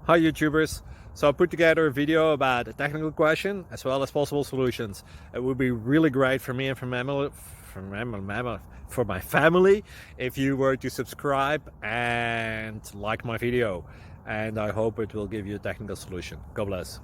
Hi YouTubers! So I put together a video about a technical question as well as possible solutions. It would be really great for me and for my family if you were to subscribe and like my video, and I hope it will give you a technical solution. God bless.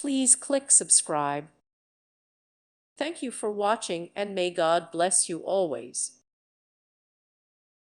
Please click subscribe. Thank you for watching, and may God bless you always.